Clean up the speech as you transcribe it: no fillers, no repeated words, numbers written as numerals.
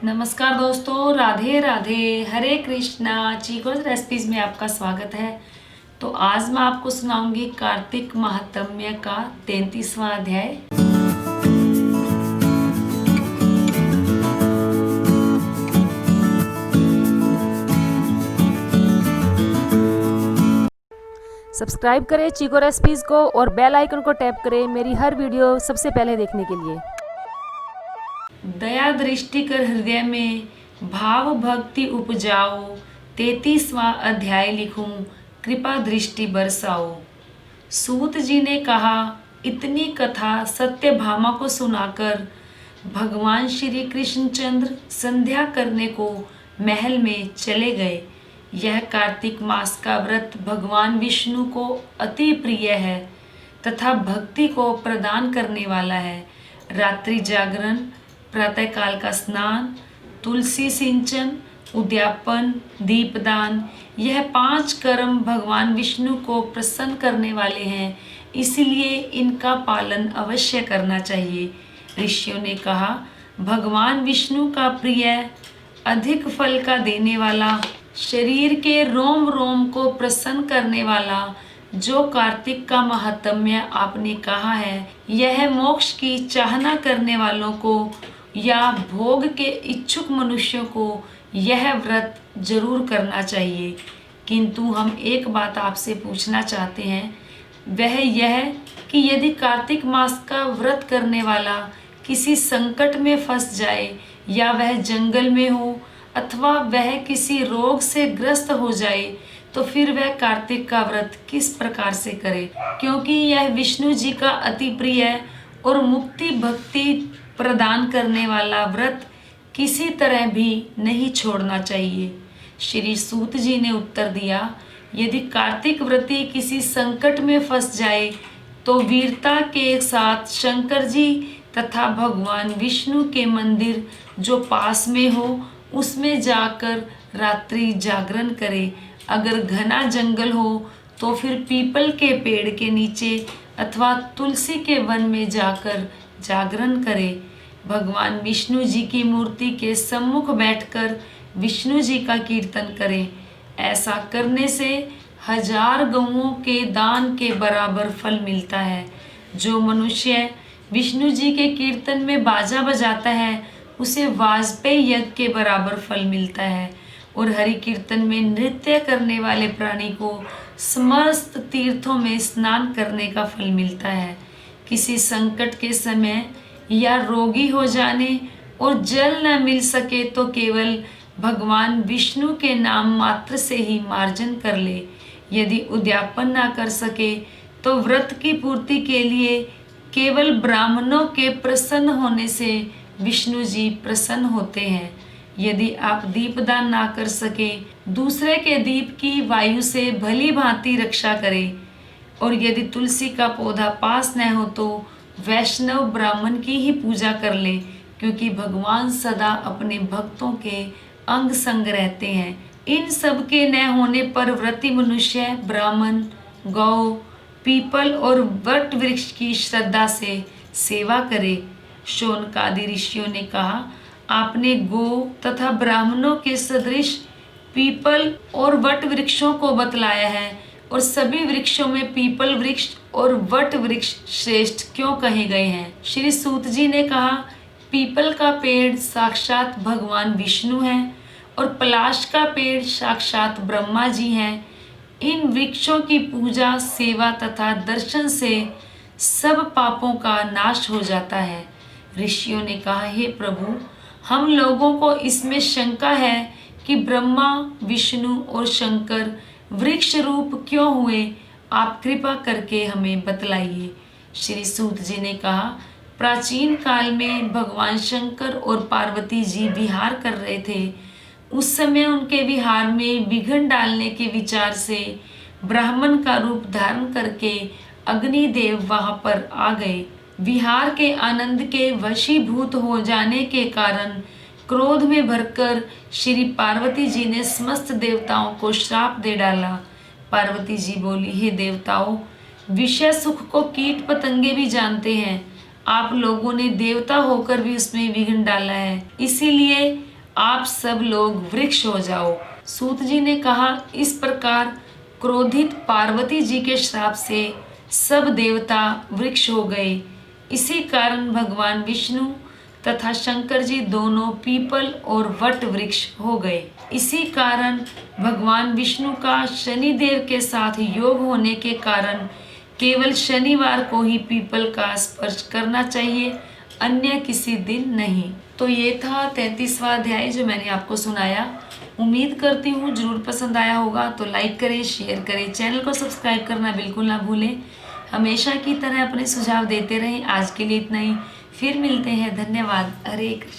नमस्कार दोस्तों, राधे राधे, हरे कृष्णा। चीकोज रेसिपीज में आपका स्वागत है। तो आज मैं आपको सुनाऊंगी कार्तिक महात्म्य का 33वां अध्याय। सब्सक्राइब करें चीको रेसिपीज़ को और बेल आइकन को टैप करें मेरी हर वीडियो सबसे पहले देखने के लिए। दया दृष्टि कर हृदय में भाव भक्ति उपजाओ, 33वां अध्याय लिखूं, कृपा दृष्टि बरसाओ। सूत जी ने कहा, इतनी कथा सत्यभामा को सुनाकर भगवान श्री कृष्णचंद्र संध्या करने को महल में चले गए। यह कार्तिक मास का व्रत भगवान विष्णु को अति प्रिय है तथा भक्ति को प्रदान करने वाला है। रात्रि जागरण, प्रातःकाल का स्नान, तुलसी सिंचन, उद्यापन, दीपदान, यह 5 कर्म भगवान विष्णु को प्रसन्न करने वाले हैं, इसलिए इनका पालन अवश्य करना चाहिए। ऋषियों ने कहा, भगवान विष्णु का प्रिय, अधिक फल का देने वाला, शरीर के रोम रोम को प्रसन्न करने वाला जो कार्तिक का महात्म्य आपने कहा है, यह मोक्ष की चाहना करने वालों को या भोग के इच्छुक मनुष्यों को यह व्रत जरूर करना चाहिए। किंतु हम एक बात आपसे पूछना चाहते हैं, वह यह कि यदि कार्तिक मास का व्रत करने वाला किसी संकट में फंस जाए या वह जंगल में हो अथवा वह किसी रोग से ग्रस्त हो जाए तो फिर वह कार्तिक का व्रत किस प्रकार से करे, क्योंकि यह विष्णु जी का अति प्रिय और मुक्ति भक्ति प्रदान करने वाला व्रत किसी तरह भी नहीं छोड़ना चाहिए। श्री सूत जी ने उत्तर दिया, यदि कार्तिक व्रती किसी संकट में फंस जाए तो वीरता के साथ शंकर जी तथा भगवान विष्णु के मंदिर जो पास में हो उसमें जाकर रात्रि जागरण करे। अगर घना जंगल हो तो फिर पीपल के पेड़ के नीचे अथवा तुलसी के वन में जाकर जागरण करे। भगवान विष्णु जी की मूर्ति के सम्मुख बैठकर विष्णु जी का कीर्तन करें। ऐसा करने से 1000 गौओं के दान के बराबर फल मिलता है। जो मनुष्य विष्णु जी के कीर्तन में बाजा बजाता है उसे वाजपेयी यज्ञ के बराबर फल मिलता है, और हरि कीर्तन में नृत्य करने वाले प्राणी को समस्त तीर्थों में स्नान करने का फल मिलता है। किसी संकट के समय या रोगी हो जाने और जल न मिल सके तो केवल भगवान विष्णु के नाम मात्र से ही मार्जन कर ले। यदि उद्यापन न कर सके तो व्रत की पूर्ति के लिए केवल ब्राह्मणों के प्रसन्न होने से विष्णु जी प्रसन्न होते हैं। यदि आप दीपदान ना कर सके, दूसरे के दीप की वायु से भली भांति रक्षा करें, और यदि तुलसी का पौधा पास न हो तो वैष्णव ब्राह्मण की ही पूजा कर ले, क्योंकि भगवान सदा अपने भक्तों के अंग संग रहते हैं। इन सब के न होने पर व्रती मनुष्य ब्राह्मण, गौ, पीपल और वट वृक्ष की श्रद्धा से सेवा करे। शौनकादि ऋषियों ने कहा, आपने गो तथा ब्राह्मणों के सदृश पीपल और वट वृक्षों को बतलाया है, और सभी वृक्षों में पीपल वृक्ष और वट वृक्ष श्रेष्ठ क्यों कहे गए हैं? श्री सूत जी ने कहा, पीपल का पेड़ साक्षात भगवान विष्णु है और पलाश का पेड़ साक्षात ब्रह्मा जी हैं। इन वृक्षों की पूजा, सेवा तथा दर्शन से सब पापों का नाश हो जाता है। ऋषियों ने कहा, हे प्रभु, हम लोगों को इसमें शंका है कि ब्रह्मा, विष्णु और शंकर वृक्ष रूप क्यों हुए? आप कृपा करके हमें बतलाइए। श्री सूत जी ने कहा, प्राचीन काल में भगवान शंकर और पार्वती जी विहार कर रहे थे। उस समय उनके विहार में विघ्न डालने के विचार से ब्राह्मण का रूप धारण करके अग्निदेव वहां पर आ गए। विहार के आनंद के वशीभूत हो जाने के कारण क्रोध में भरकर श्री पार्वती जी ने समस्त देवताओं को श्राप दे डाला। पार्वती जी बोली, हे देवताओं, विषय सुख को कीट पतंगे भी जानते हैं, आप लोगों ने देवता होकर भी उसमें विघ्न डाला है, इसीलिए आप सब लोग वृक्ष हो जाओ। सूत जी ने कहा, इस प्रकार क्रोधित पार्वती जी के श्राप से सब देवता वृक्ष हो गए। इसी कारण भगवान विष्णु तथा शंकर जी दोनों पीपल और वट वृक्ष हो गए। इसी कारण भगवान विष्णु का शनिदेव के साथ योग होने के कारण केवल शनिवार को ही पीपल का स्पर्श करना चाहिए, अन्य किसी दिन नहीं। तो ये था 33वां अध्याय जो मैंने आपको सुनाया। उम्मीद करती हूँ जरूर पसंद आया होगा। तो लाइक करें, शेयर करें, चैनल को सब्सक्राइब करना बिल्कुल ना भूलें। हमेशा की तरह अपने सुझाव देते रहें। आज के लिए इतना ही, फिर मिलते हैं। धन्यवाद। हरे कृष्ण।